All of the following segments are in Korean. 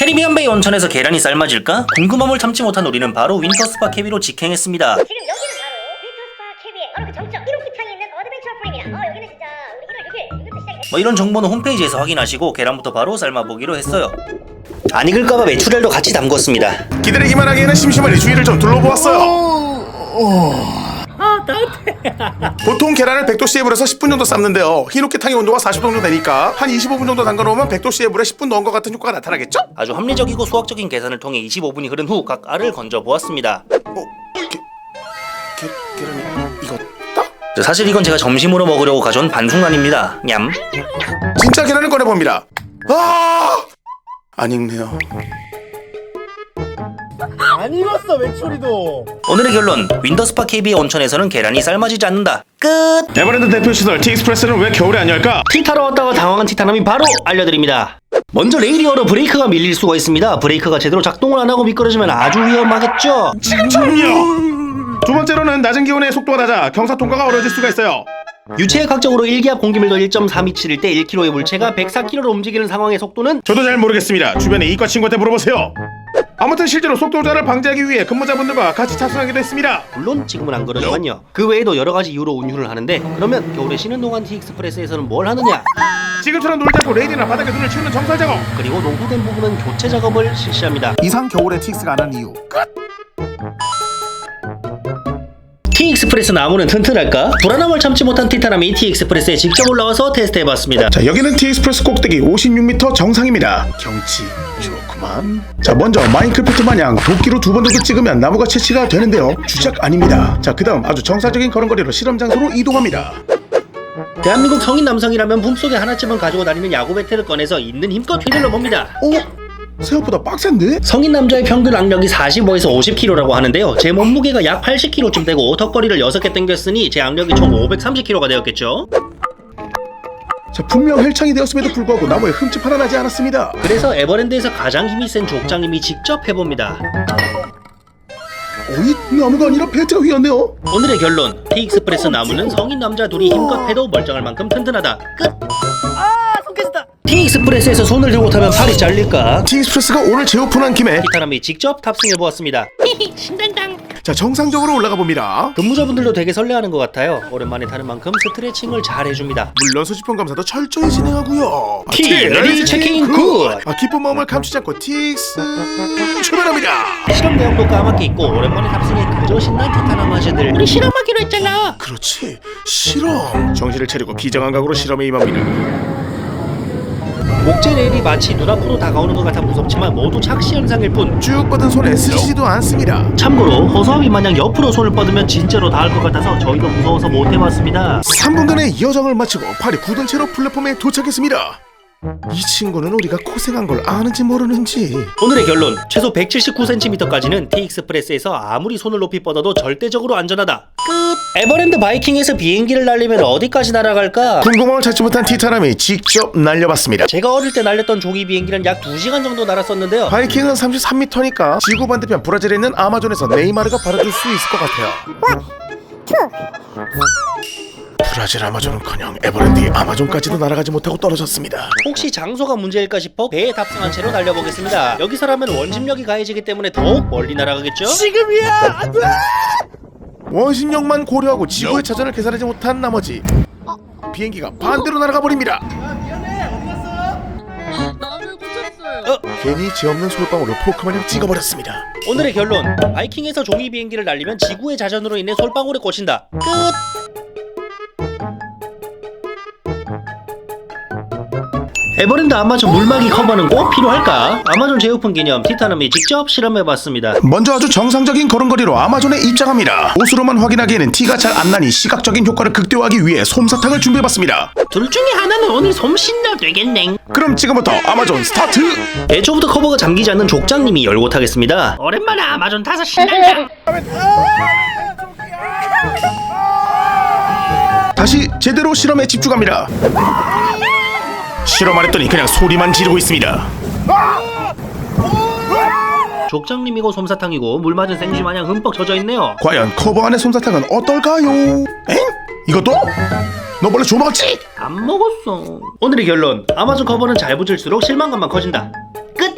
캐리비안 베이 온천에서 계란이 삶아질까? 궁금함을 참지 못한 우리는 바로 윈터스파 캐비로 직행했습니다. 지금 여기는 바로 윈터스파 캐비의 바로 그 정점 1호 기탕이 있는 어드벤처 풀입니다. 여기는 진짜 우리 1월 6일 이것도 시작이 뭐 이런 정보는 홈페이지에서 확인하시고 계란부터 바로 삶아보기로 했어요. 안 익을까봐 메추리알도 같이 담궜습니다. 기다리기만 하기에는 심심하니 주위를 좀 둘러보았어요. 보통 계란을 100도씨에 불에서 10분 정도 삶는데요. 흰옥기탕의 온도가 40도 정도 되니까 한 25분 정도 담가놓으면 100도씨에 불에 10분 넣은 것 같은 효과가 나타나겠죠? 아주 합리적이고 수학적인 계산을 통해 25분이 흐른 후 각 알을 건져 보았습니다. 계란이 익었다? 사실 이건 제가 점심으로 먹으려고 가져온 반숙란입니다. 냠. 진짜 계란을 꺼내봅니다. 안 익네요. 안 익었어 메추리도. 오늘의 결론, 윈터스파 KB의 온천에서는 계란이 삶아지지 않는다. 끝! 에버랜드 대표 시설 티익스프레스는 왜 겨울에 안 열까? 티 타러 왔다가 당황한 티타남이 바로 알려드립니다. 먼저 레이디어로 브레이크가 밀릴 수가 있습니다. 브레이크가 제대로 작동을 안 하고 미끄러지면 아주 위험하겠죠. 지금처럼요. 두 번째로는 낮은 기온에 속도가 낮아 경사 통과가 어려워질 수가 있어요. 유체의 각적으로 일기압 공기밀도 1.327일 때 1km의 물체가 104km로 움직이는 상황의 속도는 저도 잘 모르겠습니다. 주변에 이과 친구한테 물어보세요. 아무튼 실제로 속도 조절을 방지하기 위해 근무자분들과 같이 탑승하기도 했습니다. 물론 지금은 안 그러지만요. 그 외에도 여러 가지 이유로 운휴를 하는데, 그러면 겨울에 쉬는 동안 티익스프레스에서는 뭘 하느냐? 지금처럼 놀지 않고 레이디나 바닥에 눈을 치우는 정찰 작업. 그리고 노후된 부분은 교체 작업을 실시합니다. 이상 겨울에 티익스가 안 하는 이유 끝. 티익스프레스 나무는 튼튼할까? 불안함을 참지 못한 티타남이 티익스프레스에 직접 올라와서 테스트해봤습니다. 자, 여기는 티익스프레스 꼭대기 56m 정상입니다. 경치 좋구만. 자, 먼저 마인크래프트 마냥 도끼로 2번 정도 찍으면 나무가 채취가 되는데요. 주작 아닙니다. 자, 그 다음 아주 정상적인 걸음걸이로 실험 장소로 이동합니다. 대한민국 성인 남성이라면 품속에 하나쯤은 가지고 다니는 야구 배트를 꺼내서 있는 힘껏 휘둘러 봅니다. 생각보다 빡센데? 성인 남자의 평균 악력이 45에서 50kg라고 하는데요. 제 몸무게가 약 80kg쯤 되고 턱걸이를 6개 당겼으니 제 악력이 총 530kg가 되었겠죠. 자, 분명 헬창이 되었음에도 불구하고 나무에 흠집 하나 나지 않았습니다. 그래서 에버랜드에서 가장 힘이 센 족장님이 직접 해봅니다. 어이? 나무가 아니라 배트가 휘었네요. 오늘의 결론, 티익스프레스 나무는 성인 남자 둘이 힘껏 해도 멀쩡할 만큼 튼튼하다. 끝! 손 깨졌다! 티익스프레스에서 손을 들고 타면 팔이 잘릴까? 티익스프레스가 오늘 재오픈한 김에 티타남이 직접 탑승해보았습니다. 신당당. 자, 정상적으로 올라가 봅니다. 근무자분들도 되게 설레하는 것 같아요. 오랜만에 타는 만큼 스트레칭을 잘 해줍니다. 물론 소지품 감사도 철저히 진행하고요. 티 레디 체킹 굿! 기쁜 마음을 감추지 않고 티익스 출발합니다. 실험 내용도 까맣게 있고 오랜만에 탑승해 그저 신난 티타남 아재들. 우리 실험하기로 했잖아. 그렇지, 실험. 정신을 차리고 비장한 각오로 실험에 임합니다. 목재 레일이 마치 눈앞으로 다가오는 것 같아 무섭지만 모두 착시 현상일 뿐. 쭉 뻗은 손에 스치지도 않습니다. 참고로 허수아비 마냥 옆으로 손을 뻗으면 진짜로 닿을 것 같아서 저희도 무서워서 못 해봤습니다. 3분간의 여정을 마치고 팔이 굳은 채로 플랫폼에 도착했습니다. 이 친구는 우리가 고생한 걸 아는지 모르는지. 오늘의 결론, 최소 179cm까지는 티익스프레스에서 아무리 손을 높이 뻗어도 절대적으로 안전하다. 끝! 에버랜드 바이킹에서 비행기를 날리면 어디까지 날아갈까? 궁금함을 찾지 못한 티타남이 직접 날려봤습니다. 제가 어릴 때 날렸던 조기 비행기는 약 2시간 정도 날았었는데요. 바이킹은 33m니까 지구 반대편 브라질에 있는 아마존에서 네이마르가 받아줄 수 있을 것 같아요. 브라질 아마존은커녕 에버랜드의 아마존까지도 날아가지 못하고 떨어졌습니다. 혹시 장소가 문제일까 싶어 배에 탑승한 채로 달려보겠습니다. 여기서라면 원심력이 가해지기 때문에 더욱 멀리 날아가겠죠? 지금이야. 안돼. 원심력만 고려하고 지구의 차전을 계산하지 못한 나머지 비행기가 반대로 날아가 버립니다. 나를 꽂혔어요. 괜히 죄 없는 솔방울로 포크마냥 찍어버렸습니다. 오늘의 결론, 바이킹에서 종이 비행기를 날리면 지구의 자전으로 인해 솔방울에 꽂힌다. 끝! 에버랜드 아마존 물막이 커버는 꼭 필요할까? 아마존 재오픈 기념 티타남이 직접 실험해봤습니다. 먼저 아주 정상적인 걸음걸이로 아마존에 입장합니다. 옷으로만 확인하기에는 티가 잘 안 나니 시각적인 효과를 극대화하기 위해 솜사탕을 준비해봤습니다. 둘 중에 하나는 오늘 솜씨나 되겠네. 그럼 지금부터 아마존 스타트! 애초부터 커버가 잠기지 않는 족장님이 열고 타겠습니다. 오랜만에 아마존 타서 신난다. 다시 제대로 실험에 집중합니다. 실험 안 했더니 그냥 소리만 지르고 있습니다. 족장님이고 솜사탕이고 물 맞은 생쥐 마냥 흠뻑 젖어있네요. 과연 커버 안의 솜사탕은 어떨까요? 엥? 이것도? 너 원래 줘먹었지? 안 먹었어. 오늘의 결론, 아마존 커버는 잘 붙일수록 실망감만 커진다. 끝!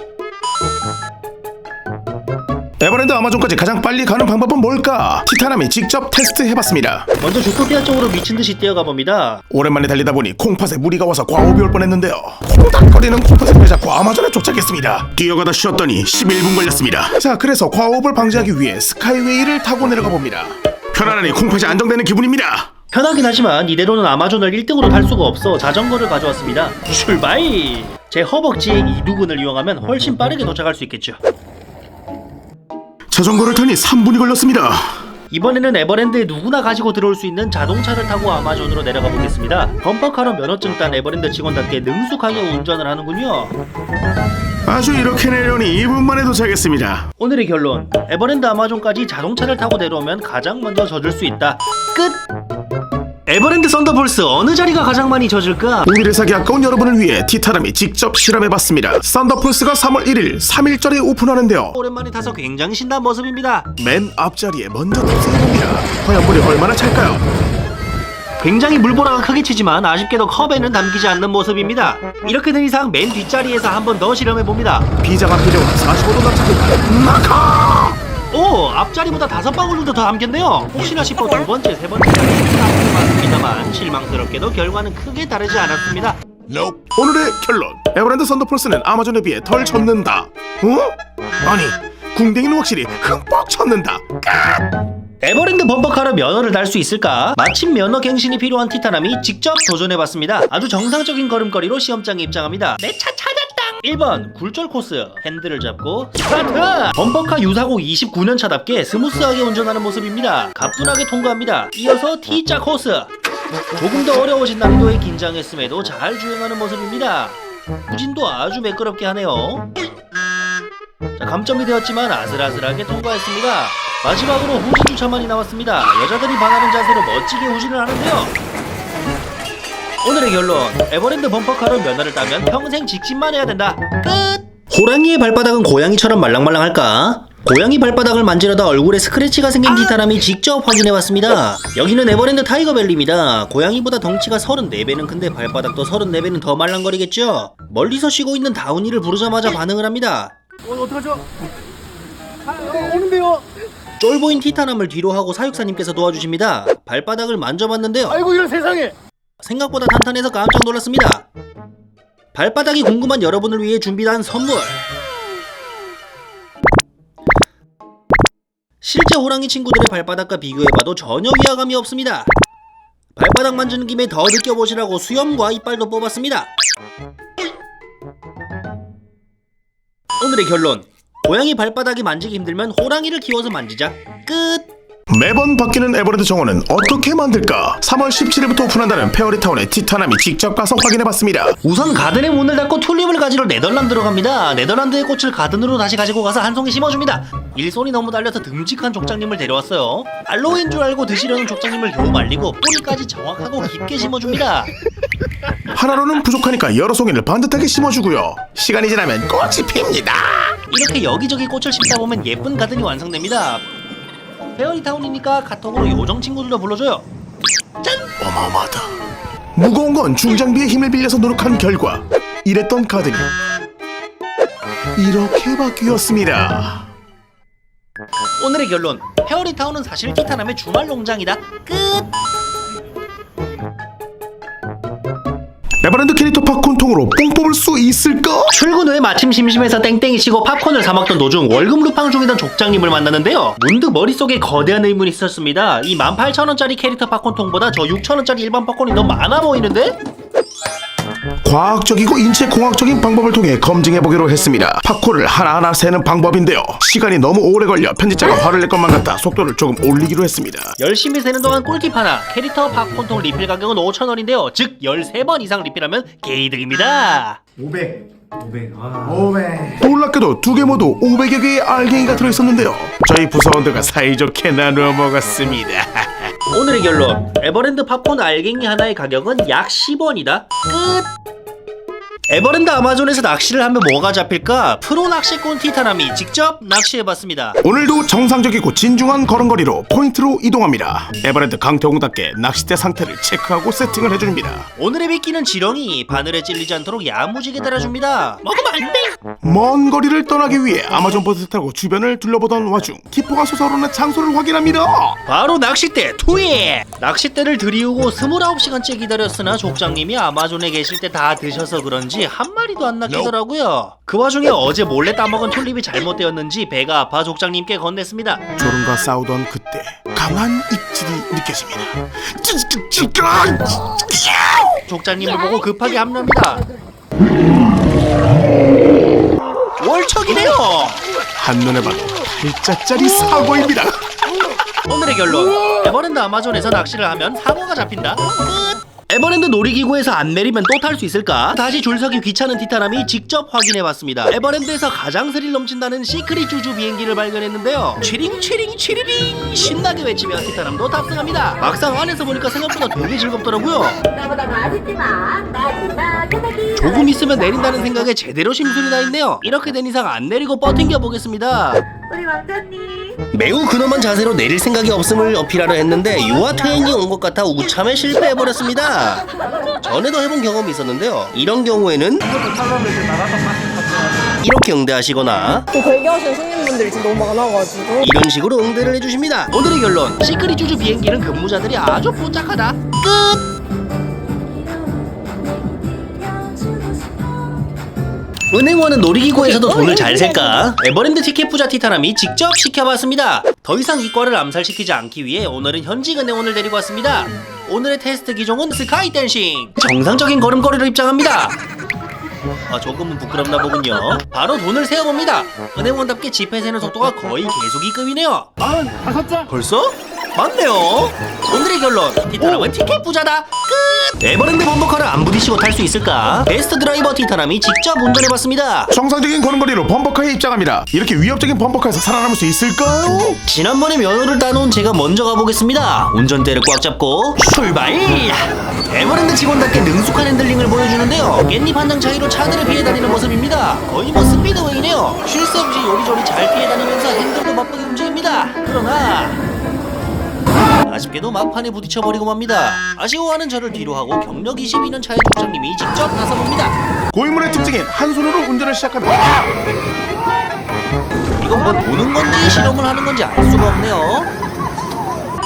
아마존까지 가장 빨리 가는 방법은 뭘까? 티타남이 직접 테스트해봤습니다. 먼저 주토피아 쪽으로 미친듯이 뛰어가 봅니다. 오랜만에 달리다 보니 콩팥에 무리가 와서 과호비 올 뻔했는데요. 콩닥거리는 콩팥을 잡고 아마존에 도착했습니다. 뛰어가다 쉬었더니 11분 걸렸습니다. 자, 그래서 과호흡을 방지하기 위해 스카이웨이를 타고 내려가 봅니다. 편안하니 콩팥이 안정되는 기분입니다. 편하긴 하지만 이대로는 아마존을 1등으로 탈 수가 없어 자전거를 가져왔습니다. 출발! 제 허벅지의 이두근을 이용하면 훨씬 빠르게 도착할 수 있겠죠. 자전거를 타니 3분이 걸렸습니다. 이번에는 에버랜드에 누구나 가지고 들어올 수 있는 자동차를 타고 아마존으로 내려가 보겠습니다. 범퍼카로 면허증 딴 에버랜드 직원답게 능숙하게 운전을 하는군요. 아주 이렇게 내려오니 2분 만에 도착했습니다. 오늘의 결론, 에버랜드 아마존까지 자동차를 타고 내려오면 가장 먼저 젖을 수 있다. 끝! 에버랜드 썬더볼스 어느 자리가 가장 많이 젖을까? 우리를 사기 아까운 여러분을 위해 티타남이 직접 실험해봤습니다. 썬더풀스가 3월 1일 3일절에 오픈하는데요. 오랜만에 타서 굉장히 신난 모습입니다. 맨 앞자리에 먼저 탑승해봅니다. 과연 물이 얼마나 찰까요? 굉장히 물보라가 크게 치지만 아쉽게도 컵에는 담기지 않는 모습입니다. 이렇게 된 이상 맨 뒷자리에서 한 번 더 실험해봅니다. 비자가 표정은 45도 납작입니다. 마카! 오! 앞자리보다 5방울 정도 더 담겼네요. 혹시나 싶어 두 번째, 세 번째 자리에서 맞습니다만 실망스럽게도 결과는 크게 다르지 않았습니다. 오늘의 결론, 에버랜드 썬더풀스는 아마존에 비해 덜 젖는다. 아니, 궁뎅이는 확실히 흠뻑 젖는다. 에버랜드 범퍼카로 면허를 달 수 있을까? 마침 면허 갱신이 필요한 티타남이 직접 도전해봤습니다. 아주 정상적인 걸음걸이로 시험장에 입장합니다. 내 차 찾았다! 1번 굴절 코스, 핸들을 잡고 스타트! 범퍼카 유사고 29년차답게 스무스하게 운전하는 모습입니다. 가뿐하게 통과합니다. 이어서 T자 코스, 조금 더 어려워진 난이도에 긴장했음에도 잘 주행하는 모습입니다. 후진도 아주 매끄럽게 하네요. 자, 감점이 되었지만 아슬아슬하게 통과했습니다. 마지막으로 후진 주차만이 나왔습니다. 여자들이 반하는 자세로 멋지게 후진을 하는데요. 오늘의 결론, 에버랜드 범퍼카로 면허를 따면 평생 직진만 해야 된다. 끝! 호랑이의 발바닥은 고양이처럼 말랑말랑할까? 고양이 발바닥을 만지려다 얼굴에 스크래치가 생긴 티타남이 직접 확인해봤습니다. 여기는 에버랜드 타이거밸리입니다. 고양이보다 덩치가 34배는 큰데 발바닥도 34배는 더 말랑거리겠죠? 멀리서 쉬고 있는 다운이를 부르자마자 반응을 합니다. 어떡하죠? 오는데요? 쫄보인 티타남을 뒤로 하고 사육사님께서 도와주십니다. 발바닥을 만져봤는데요. 아이고 이런 세상에. 생각보다 탄탄해서 깜짝 놀랐습니다. 발바닥이 궁금한 여러분을 위해 준비한 선물. 실제 호랑이 친구들의 발바닥과 비교해봐도 전혀 위화감이 없습니다. 발바닥 만지는 김에 더 느껴보시라고 수염과 이빨도 뽑았습니다. 오늘의 결론, 고양이 발바닥이 만지기 힘들면 호랑이를 키워서 만지자. 끝! 매번 바뀌는 에버랜드 정원은 어떻게 만들까? 3월 17일부터 오픈한다는 페어리타운에 티타남이 직접 가서 확인해봤습니다. 우선 가든의 문을 닫고 튤립을 가지러 네덜란드로 갑니다. 네덜란드의 꽃을 가든으로 다시 가지고 가서 한 송이 심어줍니다. 일손이 너무 달려서 듬직한 족장님을 데려왔어요. 알로에인 줄 알고 드시려는 족장님을 겨우 말리고 뿌리까지 정확하고 깊게 심어줍니다. 하나로는 부족하니까 여러 송이를 반듯하게 심어주고요. 시간이 지나면 꽃이 핍니다. 이렇게 여기저기 꽃을 심다 보면 예쁜 가든이 완성됩니다. 페어리타운이니까 카톡으로 요정 친구들도 불러줘요. 짠! 어마어마하다. 무거운 건 중장비의 힘을 빌려서 노력한 결과 이랬던 가든이 이렇게 바뀌었습니다. 오늘의 결론, 페어리타운은 사실 티타남의 주말 농장이다. 끝! 에버랜드 캐릭터 팝콘 통으로 뽕 뽑을 수 있을까? 출근 후에 마침 심심해서 땡땡이 치고 팝콘을 사 먹던 도중 월급 루팡 중이던 족장님을 만났는데요. 문득 머릿속에 거대한 의문이 있었습니다. 이 18,000원짜리 캐릭터 팝콘 통보다 저 6,000원짜리 일반 팝콘이 너무 많아 보이는데? 과학적이고 인체공학적인 방법을 통해 검증해보기로 했습니다. 팝콘을 하나하나 세는 방법인데요. 시간이 너무 오래 걸려 편집자가 화를 낼 것만 같아 속도를 조금 올리기로 했습니다. 열심히 세는 동안 꿀팁 하나, 캐릭터 팝콘통 리필 가격은 5,000원인데요. 즉 13번 이상 리필하면 개이득입니다. 500. 아. 500. 놀랍게도 두 개 모두 500여 개의 알갱이가 들어있었는데요. 저희 부서원들과 사이좋게 나누어 먹었습니다. 오늘의 결론, 에버랜드 팝콘 알갱이 하나의 가격은 약 10원이다. 끝! 에버랜드 아마존에서 낚시를 하면 뭐가 잡힐까? 프로 낚시꾼 티타남이 직접 낚시해봤습니다. 오늘도 정상적이고 진중한 걸음걸이로 포인트로 이동합니다. 에버랜드 강태공답게 낚싯대 상태를 체크하고 세팅을 해줍니다. 오늘의 미끼는 지렁이, 바늘에 찔리지 않도록 야무지게 달아줍니다. 먹으면 안 돼! 먼 거리를 떠나기 위해 아마존 버스를 타고 주변을 둘러보던 와중 기포가 솟아오르는 장소를 확인합니다. 바로 낚싯대 투입! 낚싯대를 들이우고 29시간째 기다렸으나 족장님이 아마존에 계실 때 다 드셔서 그런지 한 마리도 안 낚이더라고요. 그 와중에 어제 몰래 따먹은 튤립이 잘못되었는지 배가 아파 족장님께 건넸습니다. 졸음과 싸우던 그때 강한 입질이 느껴집니다. 족장님을 보고 급하게 합류합니다. 월척이네요. 한눈에 봐도 8자짜리 사고입니다. 오늘의 결론, 에버랜드 아마존에서 낚시를 하면 사고가 잡힌다. 끝. 에버랜드 놀이기구에서 안 내리면 또 탈 수 있을까? 다시 줄서기 귀찮은 티타남이 직접 확인해봤습니다. 에버랜드에서 가장 스릴 넘친다는 시크릿 쭈쭈 비행기를 발견했는데요. 취링 취링 취리링 신나게 외치며 티타남도 탑승합니다. 막상 안에서 보니까 생각보다 되게 즐겁더라고요. 조금 있으면 내린다는 생각에 제대로 심술이 나 있네요. 이렇게 된 이상 안 내리고 버팅겨 보겠습니다. 우리 왕자님. 매우 근엄한 자세로 내릴 생각이 없음을 어필하려 했는데 유아 퇴행이 온 것 같아 우참에 실패해버렸습니다. 전에도 해본 경험이 있었는데요. 이런 경우에는 이렇게 응대하시거나 대기하시는 손님분들이 지금 너무 많아가지고 이런 식으로 응대를 해주십니다. 오늘의 결론, 시크릿 쭈쭈 비행기는 근무자들이 아주 뽀짝하다. 끝! 은행원은 놀이기구에서도 돈을 잘 셀까? 에버랜드 티켓 부자 티타남이 직접 시켜봤습니다. 더 이상 이과를 암살시키지 않기 위해 오늘은 현직 은행원을 데리고 왔습니다. 오늘의 테스트 기종은 스카이 댄싱. 정상적인 걸음걸이로 입장합니다. 조금은 부끄럽나 보군요. 바로 돈을 세어봅니다. 은행원답게 지폐 세는 속도가 거의 계속이급이네요. 45장. 벌써? 맞네요. 오늘의 결론, 티타남은 티켓 부자다. 끝! 에버랜드 범퍼카를 안 부딪히고 탈 수 있을까? 베스트 드라이버 티타남이 직접 운전해봤습니다. 정상적인 걸음걸이로 범퍼카에 입장합니다. 이렇게 위협적인 범퍼카에서 살아남을 수 있을까요? 지난번에 면허를 따놓은 제가 먼저 가보겠습니다. 운전대를 꽉 잡고 출발! 에버랜드 직원답게 능숙한 핸들링을 보여주는데요. 깻잎 한 장 차이로 차들을 피해 다니는 모습입니다. 거의 뭐 스피드웨이네요. 쉴 새 없이 요리조리 잘 피해 다니면서 핸들도 바쁘게 움직입니다. 그러나 아쉽게도 막판에 부딪혀버리고 맙니다. 아쉬워하는 저를 뒤로하고 경력 22년 차의 족장님이 직접 나서봅니다. 고인물의 특징인 한 손으로 운전을 시작합니다. 이건 뭐 노는 건지 실험을 하는 건지 알 수가 없네요.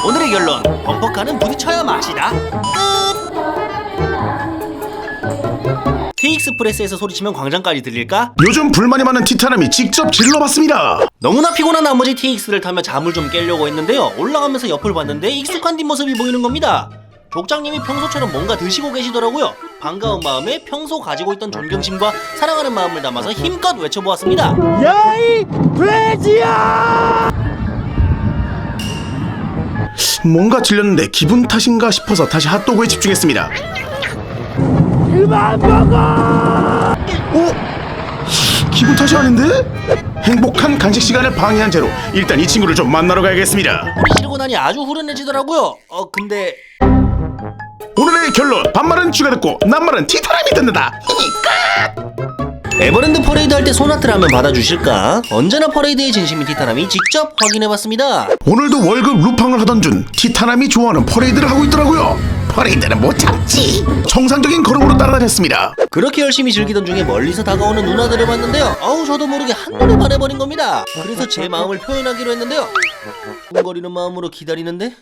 오늘의 결론, 범퍼카는 부딪혀야 맛이다. 끝! 티익스프레스에서 소리치면 광장까지 들릴까? 요즘 불만이 많은 티타남이 직접 질러봤습니다. 너무나 피곤한 나머지 TX를 타며 잠을 좀 깨려고 했는데요. 올라가면서 옆을 봤는데 익숙한 뒷모습이 보이는 겁니다. 족장님이 평소처럼 뭔가 드시고 계시더라고요. 반가운 마음에 평소 가지고 있던 존경심과 사랑하는 마음을 담아서 힘껏 외쳐보았습니다. 야이 돼지야! 뭔가 질렸는데 기분 탓인가 싶어서 다시 핫도그에 집중했습니다. 그만 먹어! 기분 탓이 아닌데? 행복한 간식 시간을 방해한 채로 일단 이 친구를 좀 만나러 가야겠습니다. 소리 지르고 나니 아주 후련해지더라고요. 근데 오늘의 결론, 반말은 쥐가 듣고 낱말은 티타남이 듣는다. 에버랜드 퍼레이드 할 때 소나트를 하면 받아주실까? 언제나 퍼레이드의 진심인 티타남이 직접 확인해봤습니다. 오늘도 월급 루팡을 하던 중 티타남이 좋아하는 퍼레이드를 하고 있더라고요. 퍼레이드는 못 참지. 정상적인 걸음으로 따라다녔습니다. 그렇게 열심히 즐기던 중에 멀리서 다가오는 누나들을 봤는데요. 저도 모르게 한눈에 반해버린 겁니다. 그래서 제 마음을 표현하기로 했는데요. 웅거리는 마음으로 기다리는데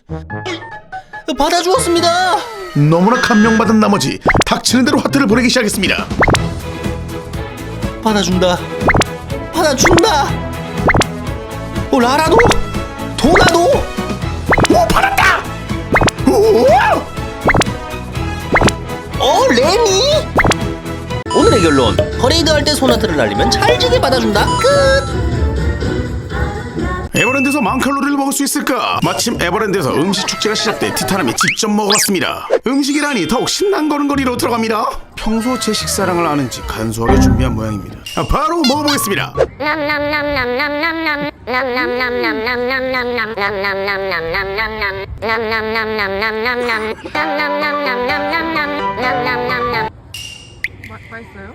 받아주었습니다. 너무나 감명받은 나머지 닥치는 대로 하트를 보내기 시작했습니다. 받아준다. 라라도? 도나도? 오, 받았다! 오! 레니? 오늘의 결론, 퍼레이드 할 때 소나트를 날리면 찰지게 받아준다. 끝! 에버랜드에서 만칼로리를 먹을 수 있을까? 마침 에버랜드에서 음식 축제가 시작돼 티타남이 직접 먹어봤습니다. 음식이라니 더욱 신난 걸음걸이로 들어갑니다. 평소 제 식사량을 아는지 간소하게 준비한 모양입니다. 바로 먹어보겠습니다. 맛있어요?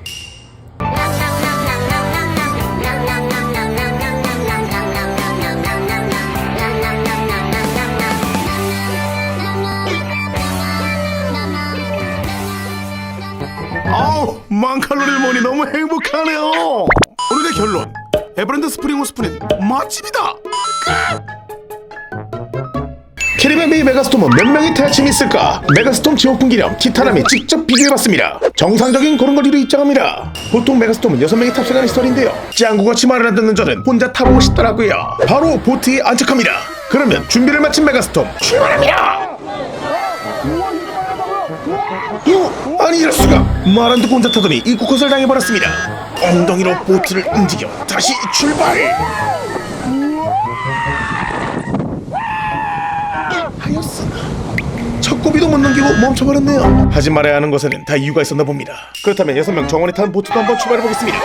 아우, 만 칼로리를 먹으니 너무 행복하네요. 오늘의 결론, 에버랜드 스프링 호스프는 맛집이다. 캐리비안 베이 메가스톰은 몇 명이 탈춤이 있을까? 메가스톰 지오픈 기념 티타남이 직접 비교해봤습니다. 정상적인 걸음걸이로 입장합니다. 보통 메가스톰은 6명이 탑승하는 시설인데요, 짱구같이 말을 안 듣는 저는 혼자 타보고 싶더라고요. 바로 보트에 안착합니다. 그러면 준비를 마친 메가스톰 출발합니다. 아니 이럴 수가. 말 안 듣고 혼자 타더니 입구컷을 당해버렸습니다. 엉덩이로 보트를 움직여 다시 출발. 하였으나 첫 고비도 못 넘기고 멈춰버렸네요. 하지 말아야 하는 것에는 다 이유가 있었나 봅니다. 그렇다면 6명 정원에 탄 보트도 한번 출발해보겠습니다.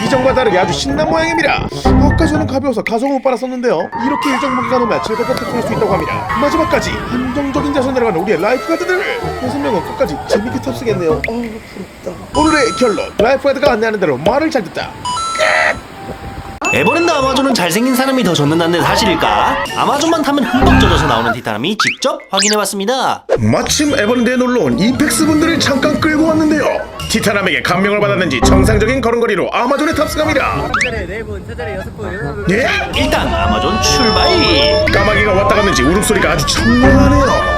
이전과 다르게 아주 신난 모양입니다. 아까 저는 가벼워서 가속을 못 빨았었는데요, 이렇게 일정 무게가 넘어야 즐겁게 탑승할 수 있다고 합니다. 마지막까지 한정적인 자세 내려가는 우리의 라이프가드들 6명은 끝까지 재밌게 탑승했네요. 부럽다. 오늘의 결론, 라이프가드가 안내하는 대로 말을 잘 듣다. 에버랜드 아마존은 잘생긴 사람이 더 젖는다는 사실일까? 아마존만 타면 흠뻑 젖어서 나오는 티타남이 직접 확인해봤습니다. 마침 에버랜드에 놀러온 이펙스 분들을 잠깐 끌고 왔는데요, 티타남에게 감명을 받았는지 정상적인 걸음걸이로 아마존에 탑승합니다. 예? 일단 아마존 출발! 까마귀가 왔다 갔는지 울음소리가 아주 청량하네요.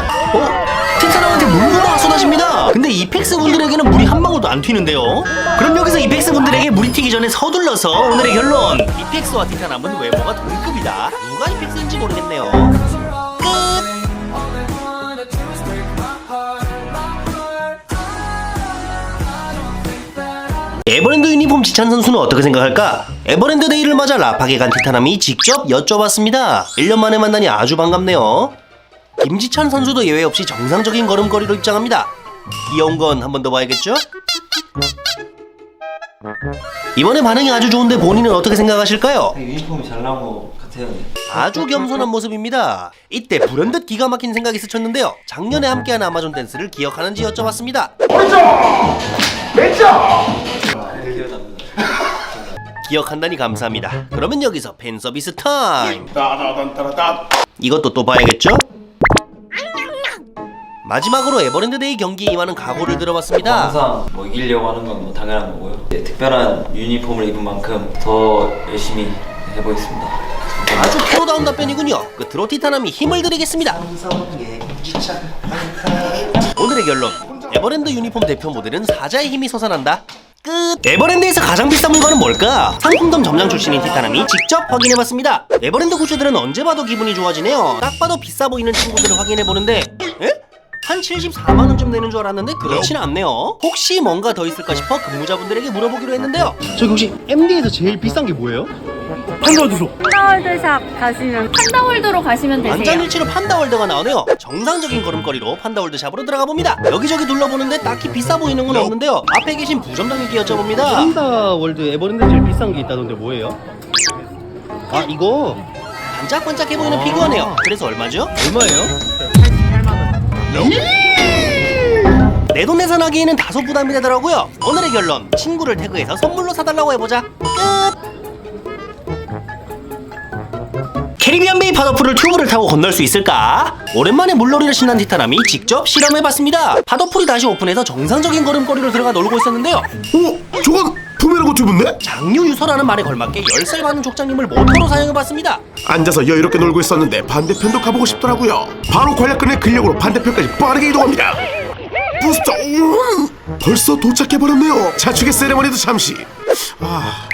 티타남한테 물구나가 쏟아집니다. 근데 이펙스 분들에게는 물이 한 방울도 안 튀는데요. 그럼 여기서 이펙스 분들에게 물이 튀기 전에 서둘러서 오늘의 결론, 이펙스와 티타남은 외모가 동급이다. 누가 이펙스인지 모르겠네요. 끝! 에버랜드 유니폼 지찬 선수는 어떻게 생각할까? 에버랜드 데이를 맞아 라팍에 간 티타남이 직접 여쭤봤습니다. 1년 만에 만나니 아주 반갑네요. 김지찬 선수도 예외 없이 정상적인 걸음걸이로 입장합니다. 귀여운 건 한 번 더 봐야겠죠? 이번에 반응이 아주 좋은데 본인은 어떻게 생각하실까요? 유니폼이 잘 나온 것 같아요. 아주 겸손한 모습입니다. 이때 불현듯 기가 막힌 생각이 스쳤는데요, 작년에 함께한 아마존 댄스를 기억하는지 여쭤봤습니다. 기억한다니 감사합니다. 그러면 여기서 팬서비스 타임! 이것도 또 봐야겠죠? 마지막으로 에버랜드 데이 경기에 임하는 각오를 들어봤습니다. 항상 뭐 이기려고 하는 건 뭐 당연한 거고요. 네, 특별한 유니폼을 입은 만큼 더 열심히 해보겠습니다. 아주 프로다운 답변이군요. 끝으로 티타남이 힘을 드리겠습니다. 오늘의 결론, 에버랜드 유니폼 대표 모델은 사자의 힘이 솟아난다. 끝! 에버랜드에서 가장 비싼 물건은 뭘까? 상품점 점장 출신인 티타남이 직접 확인해봤습니다. 에버랜드 굿즈들은 언제 봐도 기분이 좋아지네요. 딱 봐도 비싸 보이는 친구들을 확인해보는데, 에? 한 74만원쯤 되는 줄 알았는데 그렇진 않네요. 혹시 뭔가 더 있을까 싶어 근무자분들에게 물어보기로 했는데요. 저기 혹시 MD에서 제일 비싼 게 뭐예요? 판다월드샵 가시면 판다월드로 가시면 되세요. 만장일치로 판다월드가 나오네요. 정상적인 걸음걸이로 판다월드 샵으로 들어가 봅니다. 여기저기 둘러보는데 딱히 비싸 보이는 건 없는데요. 앞에 계신 부점장님께 여쭤봅니다. 판다월드 에버랜드 제일 비싼 게 있다던데 뭐예요? 아 이거 반짝반짝해 보이는 피규어네요. 그래서 얼마죠? 얼마예요? 내돈내산하기에는 다소 부담이 되더라고요. 오늘의 결론, 친구를 태그해서 선물로 사달라고 해보자. 끝! 캐리비안 베이 파도풀을 튜브를 타고 건널 수 있을까? 오랜만에 물놀이를 신난 티타남이 직접 실험해봤습니다. 파도풀이 다시 오픈해서 정상적인 걸음걸이로 들어가 놀고 있었는데요, 저건 부메랑 튜브인데? 장유 유서라는 말에 걸맞게 10살 많은 족장님을 모터로 사용해봤습니다. 앉아서 여유롭게 놀고 있었는데 반대편도 가보고 싶더라고요. 바로 관략근의 근력으로 반대편까지 빠르게 이동합니다. 부스터, 벌써 도착해버렸네요. 자축의 세레머니도 잠시.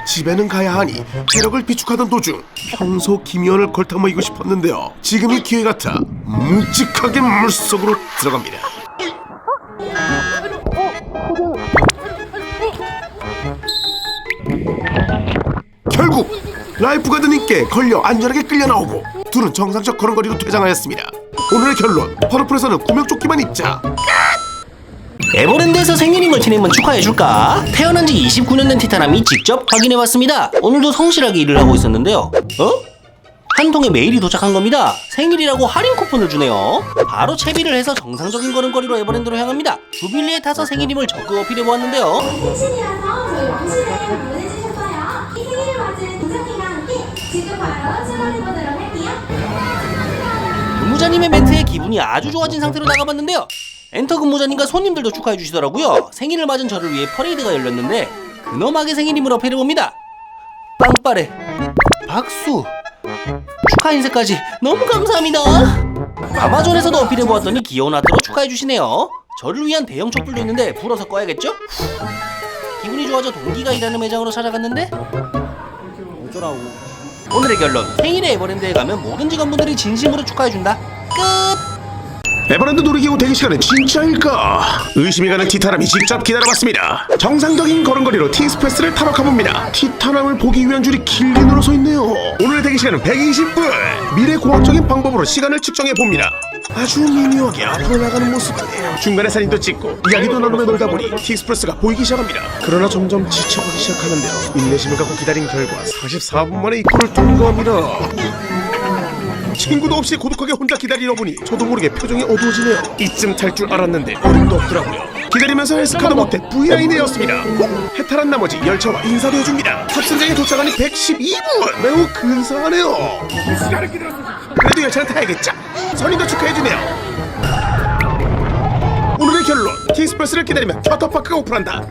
집에는 가야 하니 체력을 비축하던 도중 평소 기미원을 걸터먹이고 싶었는데요, 지금이 기회 같아 묵직하게 물속으로 들어갑니다. 결국 라이프가드님께 걸려 안전하게 끌려 나오고 둘은 정상적 걸음걸이로 퇴장하였습니다. 오늘의 결론, 파도풀에서는 구명조끼만 입자. 에버랜드에서 생일임을 티내면 축하해줄까? 태어난 지 29년 된 티타남이 직접 확인해봤습니다. 오늘도 성실하게 일을 하고 있었는데요, 한 통에 메일이 도착한 겁니다. 생일이라고 할인 쿠폰을 주네요. 바로 채비를 해서 정상적인 걸음걸이로 에버랜드로 향합니다. 주빌리에 타서 생일임을 적극 어필해보았는데요. 생신이라서 저희 오시를 보내주셨어요. 이 생일을 맞은 동생님과 함께 지금 바로 출발해보도록 할게요. 근무자님의 멘트에 기분이 아주 좋아진 상태로 나가봤는데요. 엔터 근무자님과 손님들도 축하해주시더라고요. 생일을 맞은 저를 위해 퍼레이드가 열렸는데 근엄하게 생일임을 어필해봅니다. 빵빠레, 박수, 축하 인사까지 너무 감사합니다. 아마존에서도 어필해보았더니 귀여운 하트로 축하해주시네요. 저를 위한 대형 촛불도 있는데 불어서 꺼야겠죠? 기분이 좋아져 동기가 일하는 매장으로 찾아갔는데 어쩌라고. 오늘의 결론, 생일에 에버랜드에 가면 모든 직원분들이 진심으로 축하해준다. 끝! 에버랜드 놀이기구 대기 시간은 진짜일까? 의심이 가는 티타남이 직접 기다려봤습니다. 정상적인 걸음걸이로 티익스프레스를 타러 가봅니다. 티타남을 보기 위한 줄이 길게 늘어서 있네요. 오늘의 대기 시간은 120분. 미래공학적인 방법으로 시간을 측정해봅니다. 아주 미묘하게 앞으로 나가는 모습이네요. 중간에 사진도 찍고 이야기도 나누며 놀다 보니 티익스프레스가 보이기 시작합니다. 그러나 점점 지쳐가기 시작하는데요. 인내심을 갖고 기다린 결과 44분 만에 입구를 통과합니다. 친구도 없이 고독하게 혼자 기다리다 보니 저도 모르게 표정이 어두워지네요. 이쯤 탈 줄 알았는데 어림도 없더라고요. 기다리면서 헬스카도 못해 V라인이었습니다. 해탈한 나머지 열차와 인사도 해줍니다. 탑승장에 도착하니 112분! 매우 근사하네요. 그래도 열차는 타야겠죠? 선임도 축하해주네요. 오늘의 결론, 티익스프레스를 기다리면 워터파크가 오픈한다.